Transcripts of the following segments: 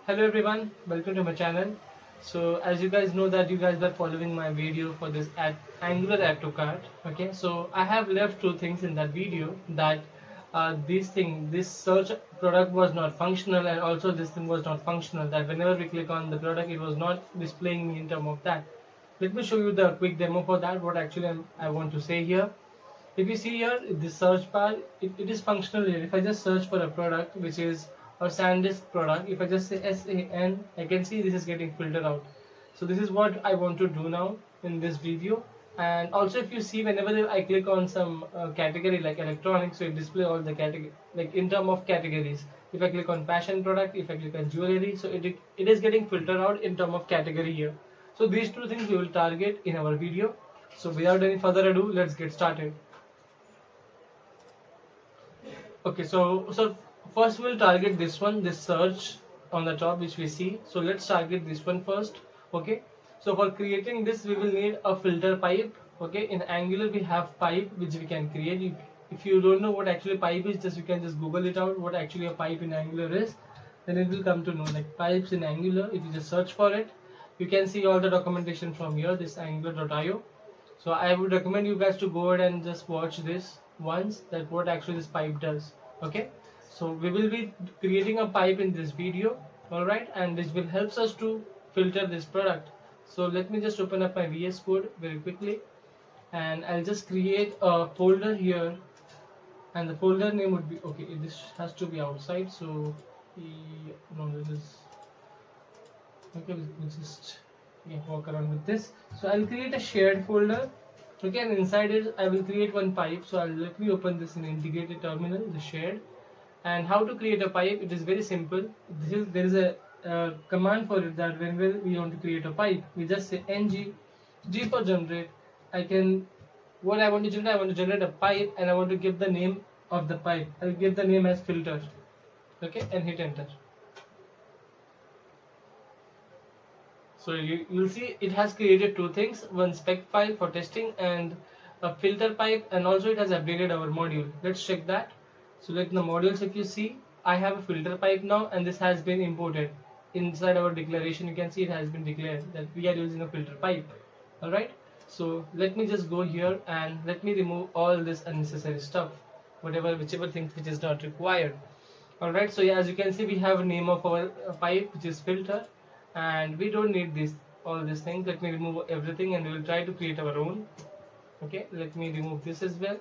Hello everyone, welcome to my channel. So as you guys know that you guys were following my video for this Angular add to cart. Okay, so I have left two things in that video, that this search product was not functional, and also this thing was not functional, that whenever we click on the product it was not displaying me in terms of that. Let me show you the quick demo for that, what actually I want to say here. If you see here the search bar, it is functional here. If I just search for a product which is a SanDisk product, if I just say SAN, I can see this is getting filtered out. So this is what I want to do now in this video. And also if you see, whenever I click on some category like electronics, so it display all the category, like in term of categories. If I click on fashion product, if I click on jewelry, so it is getting filtered out in term of category here. So these two things we will target in our video. So without any further ado, let's get started. Okay, so first we'll target this one, this search on the top which we see. So let's target this one first. Okay, so for creating this we will need a filter pipe. Okay, in Angular we have pipe which we can create. If you don't know what actually pipe is, just you can just Google it out what actually a pipe in Angular is. Then it will come to know, like pipes in Angular. If you just search for it, you can see all the documentation from here, this angular.io. So I would recommend you guys to go ahead and just watch this once, that what actually this pipe does. Okay, so we will be creating a pipe in this video. Alright, and this will helps us to filter this product. So let me just open up my VS Code very quickly, and I'll just create a folder here, and the folder name would be, okay, this has to be outside, so no, this is okay. We'll just, yeah, walk around with this. So I'll create a shared folder. Okay, and inside it I will create one pipe. So let me open this in integrated terminal, the shared. And how to create a pipe? It is very simple. There is a command for it, that whenever we want to create a pipe, we just say ng g for generate. I can, what I want to generate, I want to generate a pipe, and I want to give the name of the pipe. I'll give the name as filter. Okay, and hit enter. So you'll see it has created two things, one spec file for testing and a filter pipe, and also it has updated our module. Let's check that. So like the modules, if you see, I have a filter pipe now, and this has been imported inside our declaration. You can see it has been declared that we are using a filter pipe. Alright, so let me just go here and let me remove all this unnecessary stuff, whichever things which is not required. Alright, so yeah, as you can see, we have a name of our pipe which is filter, and we don't need all these things. Let me remove everything and we will try to create our own. Okay, let me remove this as well.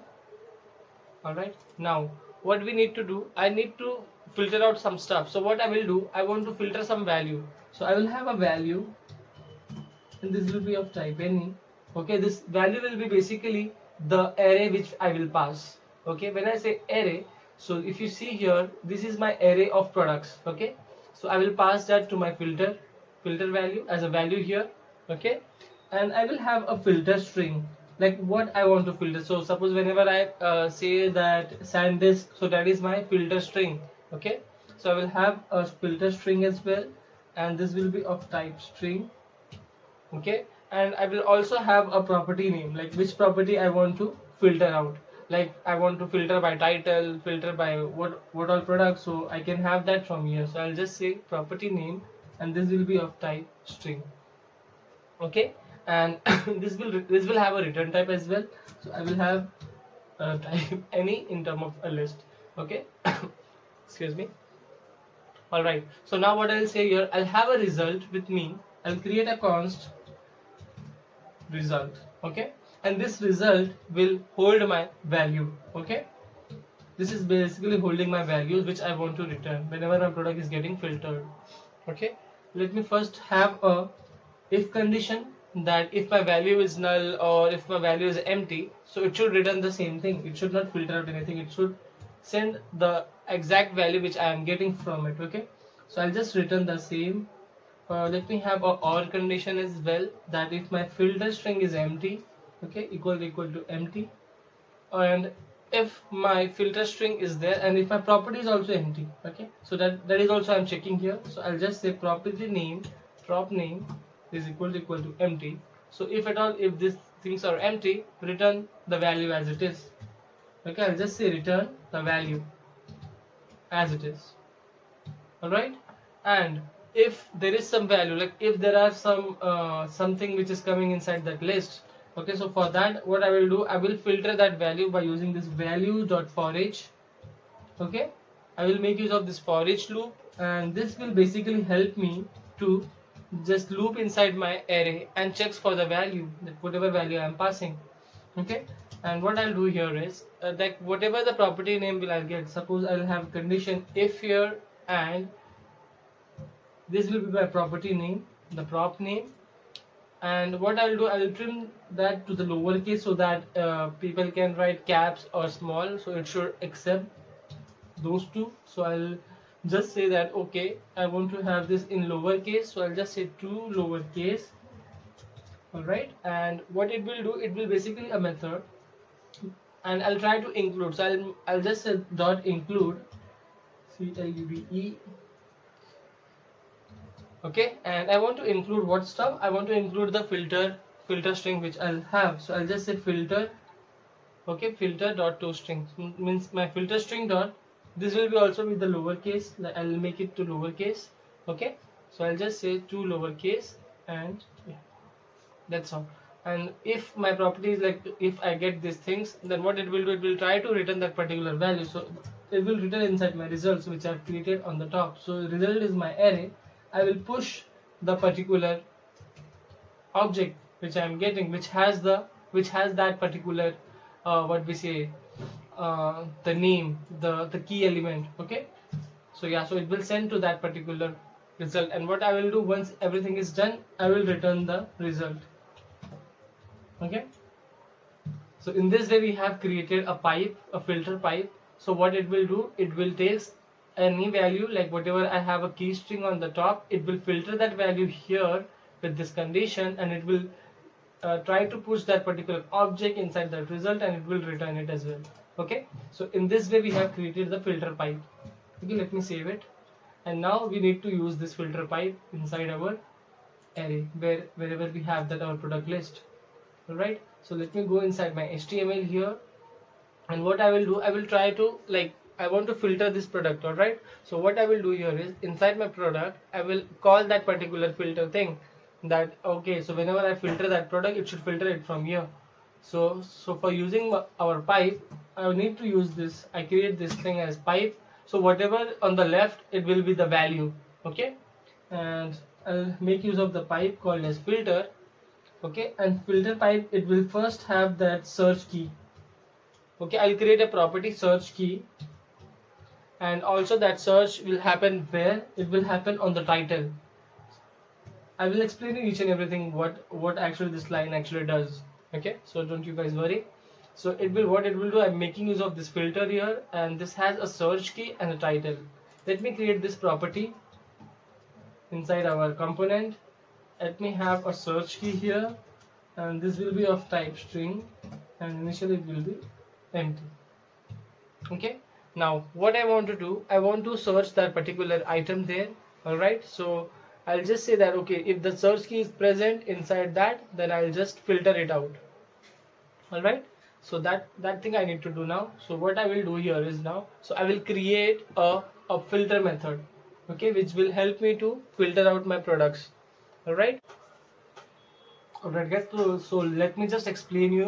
Alright, now what we need to do, I need to filter out some stuff. So what I will do, I want to filter some value. So I will have a value, and this will be of type any. Okay, this value will be basically the array which I will pass. Okay, when I say array, so if you see here, this is my array of products. Okay, so I will pass that to my filter value as a value here. Okay, and I will have a filter string, like what I want to filter. So suppose whenever I say that SanDisk, so that is my filter string. Okay, so I will have a filter string as well, and this will be of type string. Okay, and I will also have a property name, like which property I want to filter out. Like I want to filter by title, filter by what all products, so I can have that from here. So I'll just say property name, and this will be of type string. Okay, and this will have a return type as well. So I will have type any in term of a list. Okay, excuse me. All right, so now what I'll say here, I'll have a result with me. I'll create a const result. Okay, and this result will hold my value. Okay, this is basically holding my values which I want to return whenever my product is getting filtered. Okay, let me first have a if condition, that if my value is null or if my value is empty, so it should return the same thing. It should not filter out anything. It should send the exact value which I am getting from it. Okay, so I'll just return the same. Let me have a or condition as well, that if my filter string is empty, okay, equal to empty, and if my filter string is there, and if my property is also empty. Okay, so that is also I'm checking here. So I'll just say property name, prop name is equal to empty. So if at all, if these things are empty, return the value as it is. Okay, I'll just say return the value as it is. Alright, and if there is some value, like if there are some something which is coming inside that list. Okay, so for that what I will do, I will filter that value by using this value.forEach. Okay, I will make use of this for each loop, and this will basically help me to just loop inside my array and checks for the value, that whatever value I am passing. Okay, and what I'll do here is that whatever the property name will I'll get, suppose I'll have condition if here, and this will be my property name, the prop name. And what I'll do, I'll trim that to the lowercase so that people can write caps or small, so it should accept those two. So I'll just say that okay, I want to have this in lowercase, so I'll just say 2 lowercase. Alright, and what it will do, it will basically a method, and I'll try to include, so I'll just say dot include CLUDE. Okay, and I want to include what stuff, I want to include the filter string which I'll have, so I'll just say filter. Okay, filter dot toString means my filter string dot, this will be also with the lowercase, I'll make it to lowercase. Okay, so I'll just say 2 lowercase, and yeah, that's all. And if my property is like, if I get these things, then what it will do, it will try to return that particular value, so it will return inside my results which I've created on the top. So result is my array, I will push the particular object which I am getting, which has that particular what we say, the name, the key element. Okay, so yeah, so it will send to that particular result, and what I will do, once everything is done, I will return the result. Okay, so in this way we have created a pipe, a filter pipe. So what it will do, it will take any value, like whatever I have a key string on the top, it will filter that value here with this condition, and it will try to push that particular object inside that result, and it will return it as well. Okay, so in this way we have created the filter pipe. Okay, let me save it, and now we need to use this filter pipe inside our array, wherever we have that our product list. Alright, so let me go inside my HTML here, and what I will do, I will try to, like, I want to filter this product. Alright, so what I will do here is, inside my product, I will call that particular filter thing, that okay, so whenever I filter that product, it should filter it from here. So for using our pipe, I need to use this, I create this thing as pipe, so whatever on the left, it will be the value. Okay, and I'll make use of the pipe called as filter. Okay, and filter pipe, it will first have that search key. Okay, I'll create a property search key, and also that search will happen where, it will happen on the title. I will explain you each and everything what actually this line actually does. Okay, so don't you guys worry. So it will, what it will do, I'm making use of this filter here, and this has a search key and a title. Let me create this property inside our component. Let me have a search key here, and this will be of type string, and initially it will be empty. Okay, now what I want to do, I want to search that particular item there. Alright, so I'll just say that okay, if the search key is present inside that, then I'll just filter it out. Alright, so that thing I need to do now. So what I will do here is, now, so I will create a filter method, okay, which will help me to filter out my products. Alright, guys, so let me just explain you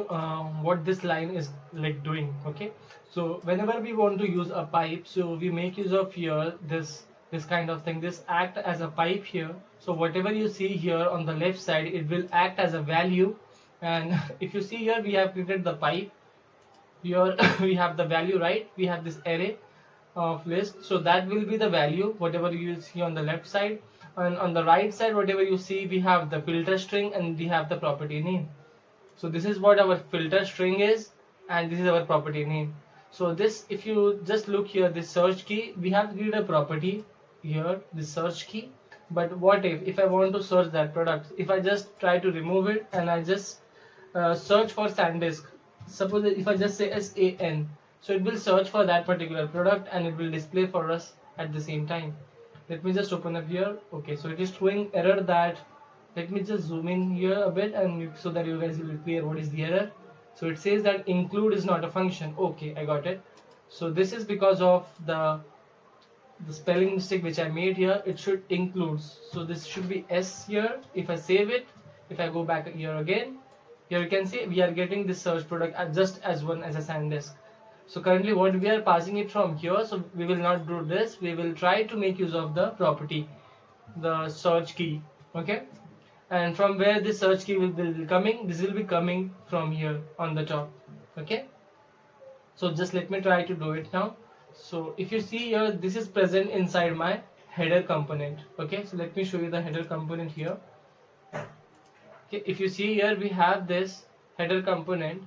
what this line is like doing. Okay, so whenever we want to use a pipe, so we make use of here this kind of thing, this act as a pipe here. So whatever you see here on the left side, it will act as a value, and if you see here, we have created the pipe here. We have the value, right? We have this array of list, so that will be the value, whatever you see on the left side, and on the right side, whatever you see, we have the filter string and we have the property name. So this is what our filter string is, and this is our property name. So this, if you just look here, this search key, we have created a property here, this search key. But what if I want to search that product, if I just try to remove it and I just search for SanDisk, suppose if I just say SAN, so it will search for that particular product and it will display for us at the same time. Let me just open up here. Okay, so it is showing error that, let me just zoom in here a bit, and so that you guys will be clear what is the error. So it says that include is not a function. Okay, I got it. So this is because of the the spelling mistake which I made here, it should includes. So this should be S here. If I save it, if I go back here again, here you can see we are getting this search product just as one as a SanDisk. So currently what we are passing it from here, so we will not do this. We will try to make use of the property, the search key. Okay, and from where this search key will be coming, this will be coming from here on the top. Okay, so just let me try to do it now. So if you see here, this is present inside my header component. Okay, so let me show you the header component here. Okay, if you see here, we have this header component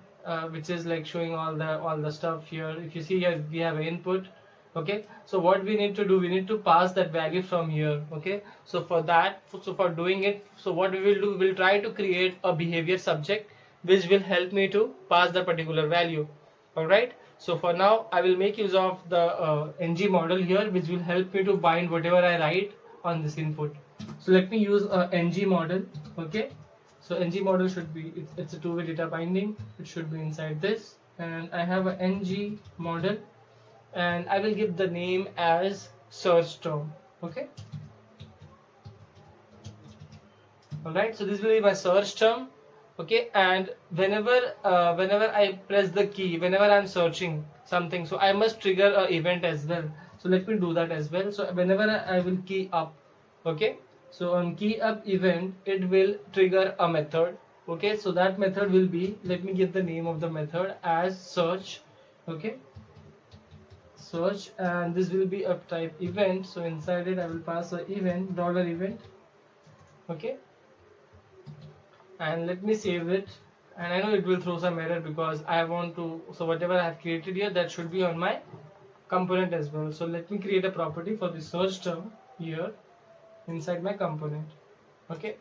which is like showing all the stuff here. If you see here, we have input. Okay, so what we need to do, we need to pass that value from here. Okay, so for that, so for doing it, so what we will do, we'll try to create a behavior subject which will help me to pass the particular value. All right, so for now I will make use of the ng model here, which will help me to bind whatever I write on this input. So let me use a ng model. Okay, so ng model should be, it's a two-way data binding. It should be inside this, and I have a ng model, and I will give the name as search term. Okay, all right, so this will be my search term. Okay, and whenever I press the key, whenever I'm searching something, so I must trigger an event as well. So let me do that as well. So whenever I will key up, okay, so on key up event, it will trigger a method. Okay, so that method will be, let me give the name of the method as search. Okay, search, and this will be of type event. So inside it I will pass a event, $event. Okay, and let me save it, and I know it will throw some error because I want to, so whatever I have created here, that should be on my component as well. So let me create a property for the search term here inside my component. Okay,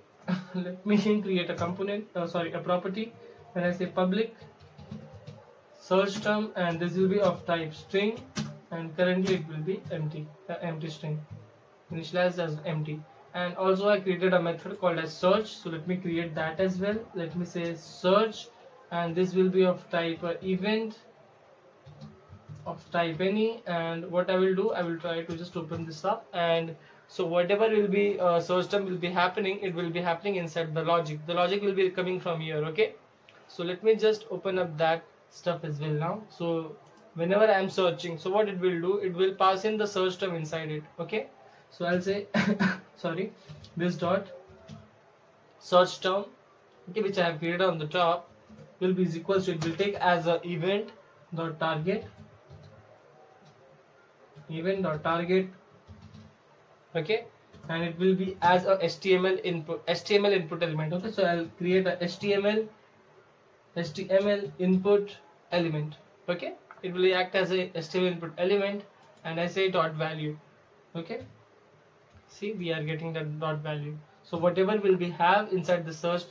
let me create a component, a property, and I say public search term, and this will be of type string, and currently it will be empty, empty string, initialized as empty. And also I created a method called as search, so let me create that as well. Let me say search, and this will be of type event of type any. And what I will do, I will try to just open this up, and so whatever will be search term will be happening, it will be happening inside the logic. The logic will be coming from here. Okay, so let me just open up that stuff as well now. So whenever I am searching, so what it will do, it will pass in the search term inside it. Okay, so I'll say sorry, this dot search term, okay, which I have created on the top, will be equals to, it will take as a event dot target, okay, and it will be as a HTML input element. Okay, so I'll create a HTML input element. Okay, it will act as a HTML input element, and I say dot value. Okay, see, we are getting that dot value. So whatever will be have inside the search,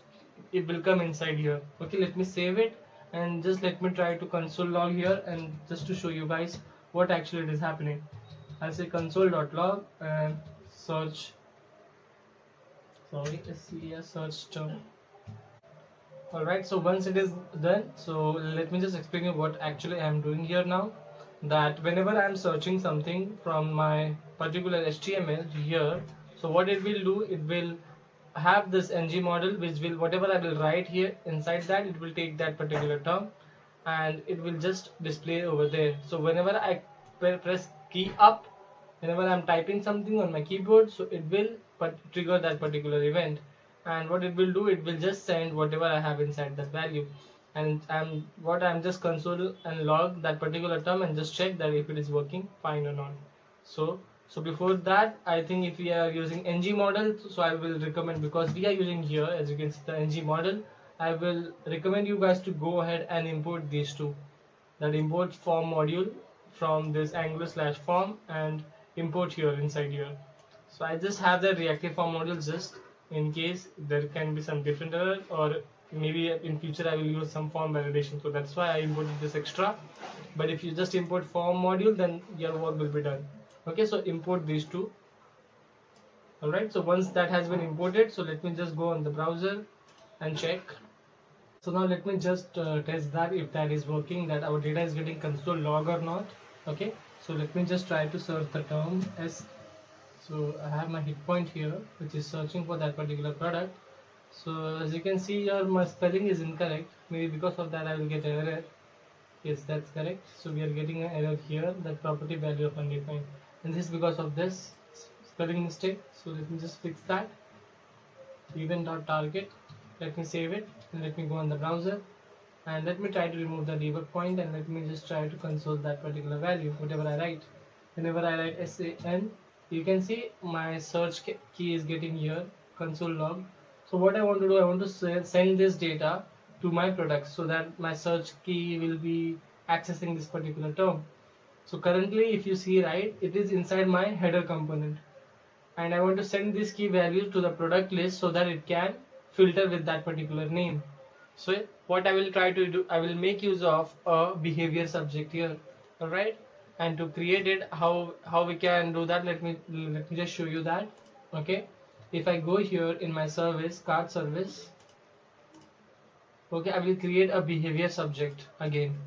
it will come inside here. Okay, let me save it, and just let me try to console log here, and just to show you guys what actually it is happening. I'll say console.log and search, search term. Alright, so once it is done, so let me just explain you what actually I am doing here now. That whenever I am searching something from my particular HTML here, so what it will do, it will have this ng model, which will, whatever I will write here inside that, it will take that particular term and it will just display over there. So whenever I press key up, whenever I'm typing something on my keyboard, so it will trigger that particular event, and what it will do, it will just send whatever I have inside that value, and I'm just console and log that particular term and just check that if it is working fine or not. So before that, I think if we are using ng model, so I will recommend, because we are using here, as you can see, the ng model, I will recommend you guys to go ahead and import these two, that import form module from this angular/form and import here inside here. So I just have the reactive form module just in case there can be some different error, or maybe in future I will use some form validation, so that's why I imported this extra. But if you just import form module, then your work will be done. Okay, so import these two. Alright, so once that has been imported, so let me just go on the browser and check. So now let me just test that if that is working, that our data is getting console log or not. Okay, So let me just try to search the term as. So I have my hit point here, which is searching for that particular product. So as you can see here, my spelling is incorrect. Maybe because of that I will get error. Yes, that's correct. So we are getting an error here, that property value of undefined, and this is because of this spelling mistake. So let me just fix that. Event.target. Let me save it and let me go on the browser and let me try to remove the debug point and let me just try to console that particular value, whatever I write. Whenever I write SAN, you can see my search key is getting here, console log. So what I want to do, I want to send this data to my products so that my search key will be accessing this particular term. So currently if you see right, it is inside my header component and I want to send this key value to the product list so that it can filter with that particular name. So what I will try to do, I will make use of a behavior subject here, all right? And to create it, how we can do that? Let me just show you that. Okay, if I go here in my service, cart service, okay, I will create a behavior subject again.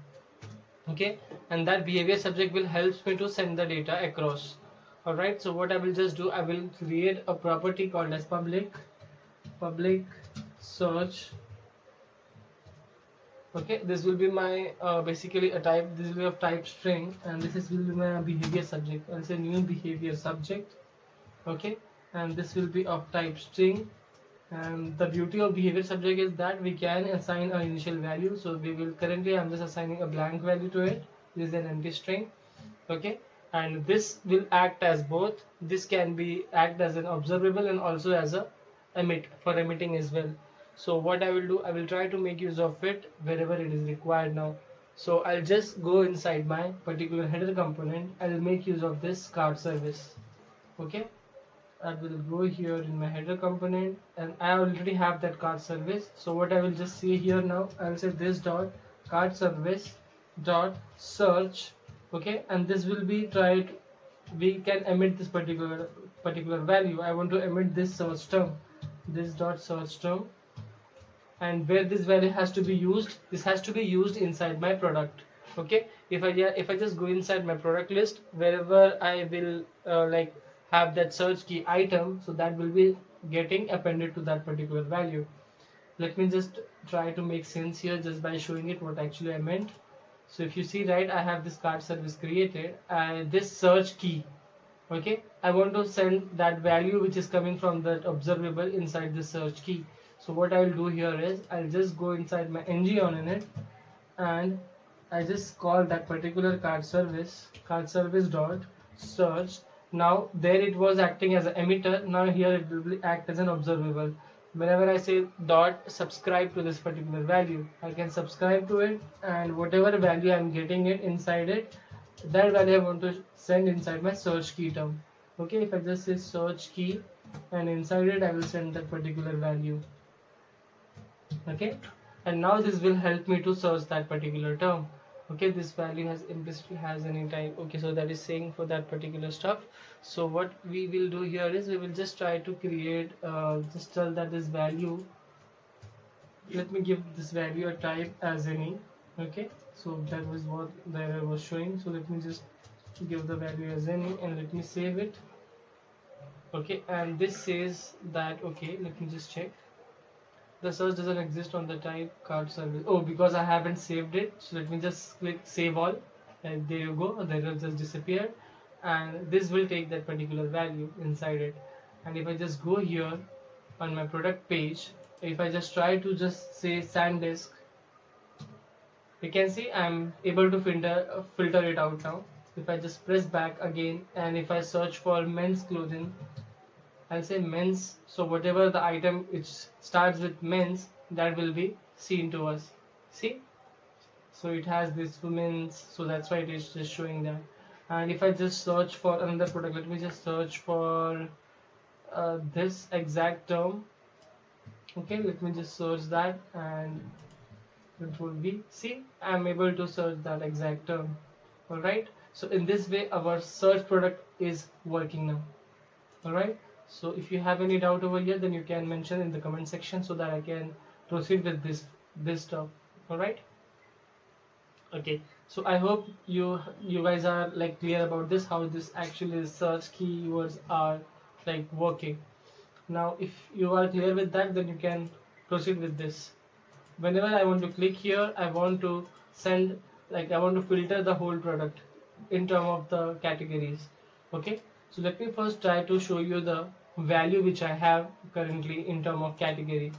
Okay, and that behavior subject will help me to send the data across. All right, so what I will just do, I will create a property called as public search. Okay, this will be my basically a type, this will be of type string and will be my behavior subject. I'll say new behavior subject. Okay, and this will be of type string, and the beauty of behavior subject is that we can assign an initial value. So we will currently, I'm just assigning a blank value to it. This is an empty string. Okay, and this will act as both, this can be act as an observable and also as a emit for emitting as well. So what I will do, I will try to make use of it wherever it is required now. So I'll just go inside my particular header component, I'll make use of this cart service. Okay, I will go here in my header component and I already have that cart service. So what I will just see here now, I'll say this dot cart service dot search. Okay, and this will be tried, we can emit this particular value. I want to emit this search term, this dot search term, and where this value has to be used, this has to be used inside my product. Okay, if I just go inside my product list, wherever I will like have that search key item, so that will be getting appended to that particular value. Let me just try to make sense here just by showing it what actually I meant. So if you see right, I have this cart service created and this search key. Okay, I want to send that value which is coming from that observable inside the search key. So what I will do here is I'll just go inside my ng on init and I just call that particular cart service dot search. Now there it was acting as an emitter, now here it will act as an observable. Whenever I say dot subscribe to this particular value, I can subscribe to it and whatever value I'm getting it inside it, that value I want to send inside my search key term. Okay, if I just say search key and inside it I will send that particular value. Okay, and now this will help me to search that particular term. Okay, this value has implicitly has any type. Okay, so that is saying for that particular stuff. So what we will do here is we will just try to create just tell that this value, let me give this value a type as any. Okay, so that was what the error was showing. So let me just give the value as any and let me save it. Okay, and this says that, okay, let me just check, the search doesn't exist on the type cart service. Oh, because I haven't saved it. So let me just click save all and there you go, the error just disappeared and this will take that particular value inside it. And if I just go here on my product page, if I just try to just say SanDisk, you can see I'm able to filter it out now. If I just press back again and if I search for men's clothing, I'll say men's, so whatever the item which starts with men's, that will be seen to us. See, so it has this women's, so that's why it is just showing that. And if I just search for another product, let me just search for this exact term. Okay, let me just search that and Control V. See, I'm able to search that exact term. Alright, so in this way our search product is working now. Alright, so if you have any doubt over here, then you can mention in the comment section so that I can proceed with this stuff. Alright, okay, So I hope you guys are like clear about this, how this actually search keywords are like working. Now if you are clear with that, then you can proceed with this. Whenever I want to click here, I want to send, like I want to filter the whole product in terms of the categories. Okay, so let me first try to show you the value which I have currently in terms of category.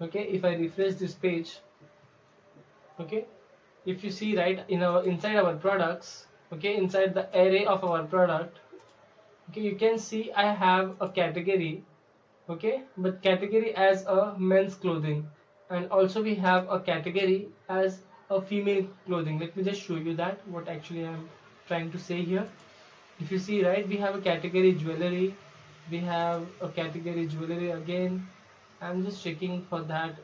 Okay, if I refresh this page, okay, if you see right in our inside our products, okay, inside the array of our product, okay, you can see I have a category, okay, but category as a men's clothing, and also we have a category as a female clothing. Let me just show you that what actually I'm trying to say here. If you see right, we have a category jewelry, we have a category jewelry again. I'm just checking for that.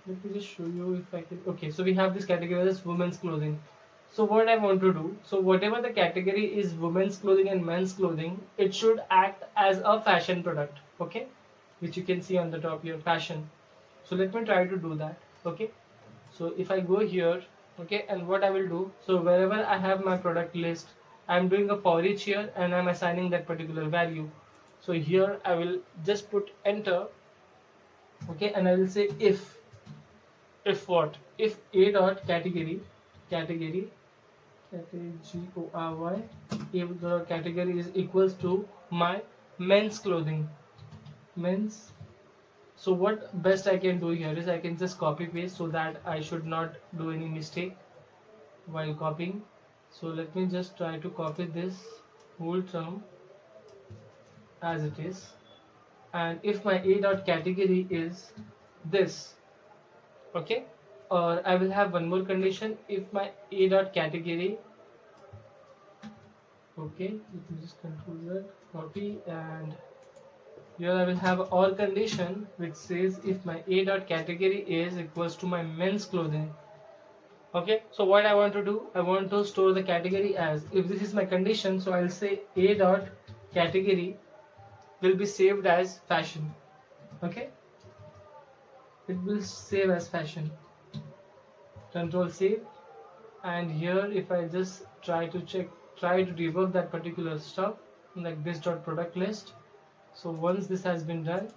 Let me just show you if I can. Okay, so we have this category as women's clothing. So what I want to do, so whatever the category is women's clothing and men's clothing, it should act as a fashion product, okay, which you can see on the top here, fashion. So let me try to do that. Okay, so if I go here, okay, and what I will do, so wherever I have my product list, I'm doing a for each here and I'm assigning that particular value. So here I will just put enter, okay, and I will say if what, if a dot category category, if the category is equals to my men's clothing, men's. So what best I can do here is I can just copy paste so that I should not do any mistake while copying. So let me just try to copy this whole term as it is. And if my a dot category is this, okay, or I will have one more condition. If my a dot category, okay, let me just control that, copy, and here I will have or condition which says if my a dot category is equals to my men's clothing. Okay, so what I want to do, I want to store the category as, if this is my condition, so I'll say a dot category will be saved as fashion. Okay, it will save as fashion. Control save, and here if I just try to debug that particular stuff like this dot product list. So once this has been done,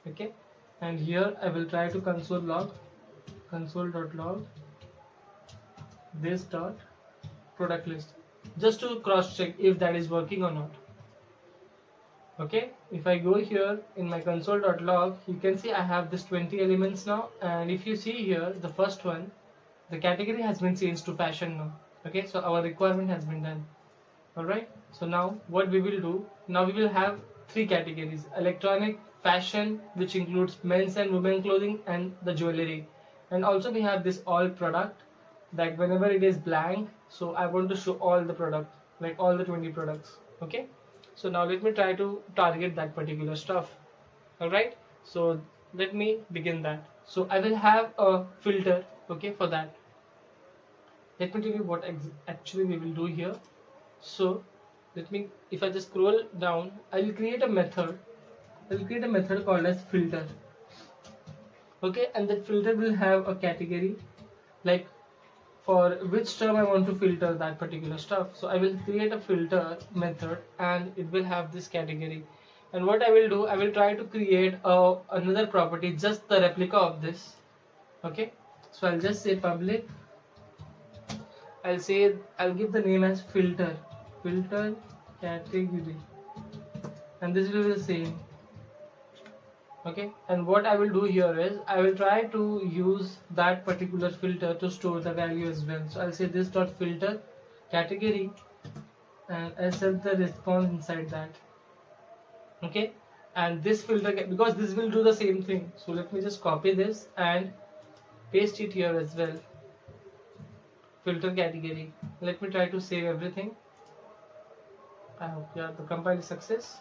okay, and here I will try to console.log this dot product list, just to cross check if that is working or not. Okay, if I go here in my console.log, you can see I have this 20 elements now, and if you see here the first one, the category has been changed to fashion now. Okay, so our requirement has been done. Alright, so now what we will do, now we will have three categories: electronic, fashion, which includes men's and women clothing, and the jewelry. And also we have this all product, that whenever it is blank, so I want to show all the product, like all the 20 products. Okay, so now let me try to target that particular stuff. Alright, so let me begin that. So I will have a filter, okay, for that. Let me tell you what actually we will do here. So let me, if I just scroll down, I will create a method. I will create a method called as filter. Okay, and that filter will have a category, like for which term I want to filter that particular stuff. So I will create a filter method and it will have this category. And what I will do, I will try to create another property, just the replica of this. Okay, so I'll just say public, I'll give the name as filter category, and this will be the same. Okay, and what I will do here is I will try to use that particular filter to store the value as well. So I'll say this dot filter category, and I'll set the response inside that. Okay, and this filter, because this will do the same thing, so let me just copy this and paste it here as well. Filter category. Let me try to save everything. I hope, yeah, the compile is success.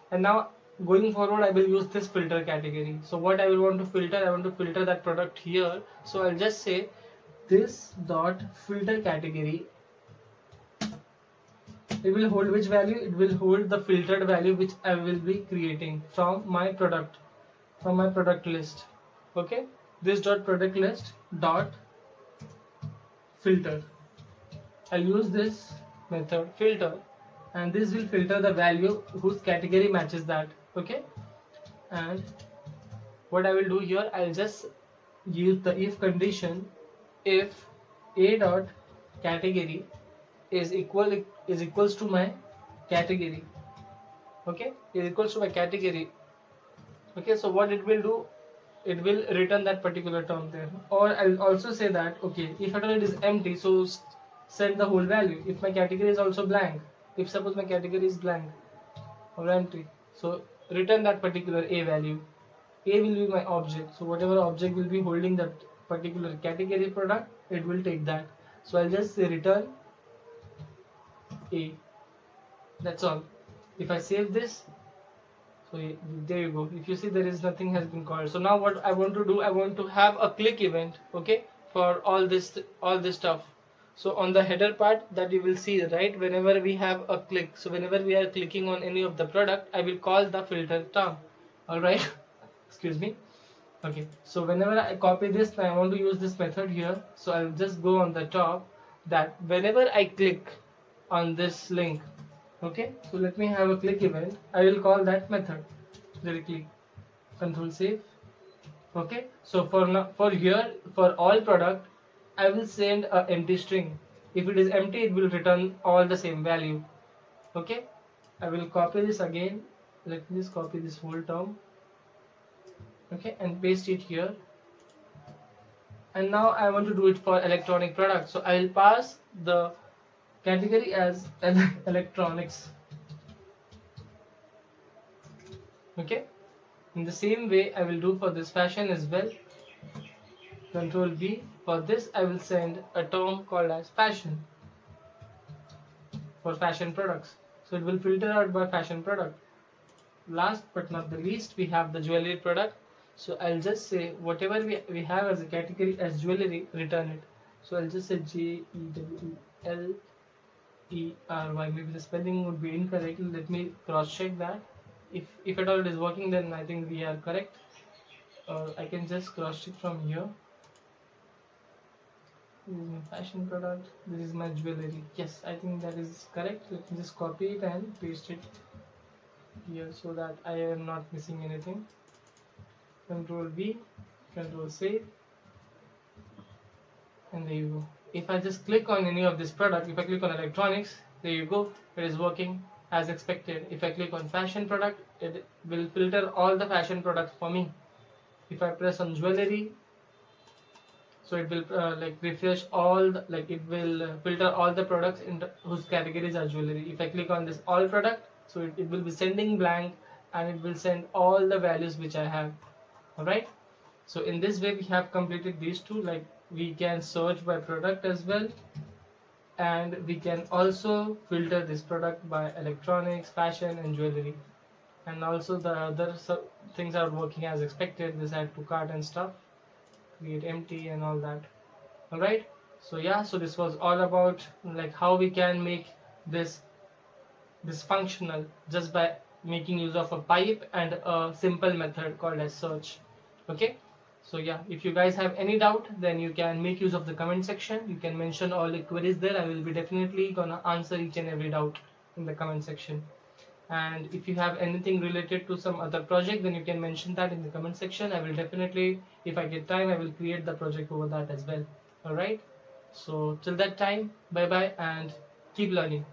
And now going forward I will use this filter category. So what I will want to filter, I want to filter that product here. So I'll just say this dot filter category. It will hold which value? It will hold the filtered value which I will be creating from my product list. Okay, this dot product list dot filter. I'll use this method filter, and this will filter the value whose category matches that. Okay, and what I will do here, I'll just use the if condition. If a dot category is equals to my category, okay, is equals to my category. Okay, so what it will do, it will return that particular term there. Or I'll also say that, okay, if at all it is empty, so send the whole value. If my category is also blank, if suppose my category is blank or empty, so return that particular a value. A will be my object, so whatever object will be holding that particular category product, it will take that. So I'll just say return a. That's all. If I save this, so there you go. If you see, there is nothing has been called. So now what I want to do, I want to have a click event, okay, for all this stuff. So on the header part that you will see, right, whenever we have a click, so whenever we are clicking on any of the product, I will call the filter term. All right, excuse me. Okay, so whenever I copy this, I want to use this method here. So I'll just go on the top, that whenever I click on this link, okay, so let me have a click event. I will call that method directly. Control save. Okay, so for here, for all product, I will send a empty string. If it is empty, it will return all the same value. Okay, I will copy this again. Let me just copy this whole term. Okay, and paste it here. And now I want to do it for electronic products. So I will pass the category as electronics. Okay, in the same way I will do for this fashion as well. Control V. For this I will send a term called as fashion for fashion products. So it will filter out by fashion product. Last but not the least, we have the jewelry product. So I'll just say whatever we have as a category as jewelry, return it. So I'll just say JEWELRY. Maybe the spelling would be incorrect. Let me cross check that. If at all it is working, then I think we are correct. I can just cross check from here. This is my fashion product. This is my jewelry. Yes, I think that is correct. Let me just copy it and paste it here so that I am not missing anything. Control V, Control save, and there you go. If I just click on any of this product, if I click on electronics, there you go, it is working as expected. If I click on fashion product, it will filter all the fashion products for me. If I press on jewelry, so it will refresh all the, it will filter all the products whose categories are jewelry. If I click on this all product, so it will be sending blank, and it will send all the values which I have. Alright, so in this way we have completed these two. Like, we can search by product as well, and we can also filter this product by electronics, fashion and jewelry. And also the other things are working as expected. This add to cart and stuff, create empty and all that. Alright, so yeah, so this was all about like how we can make this functional just by making use of a pipe and a simple method called as search. Okay, so yeah, if you guys have any doubt, then you can make use of the comment section. You can mention all the queries there. I will be definitely gonna answer each and every doubt in the comment section. And if you have anything related to some other project, then you can mention that in the comment section. I will definitely, if I get time, I will create the project over that as well. Alright, so till that time, bye bye and keep learning.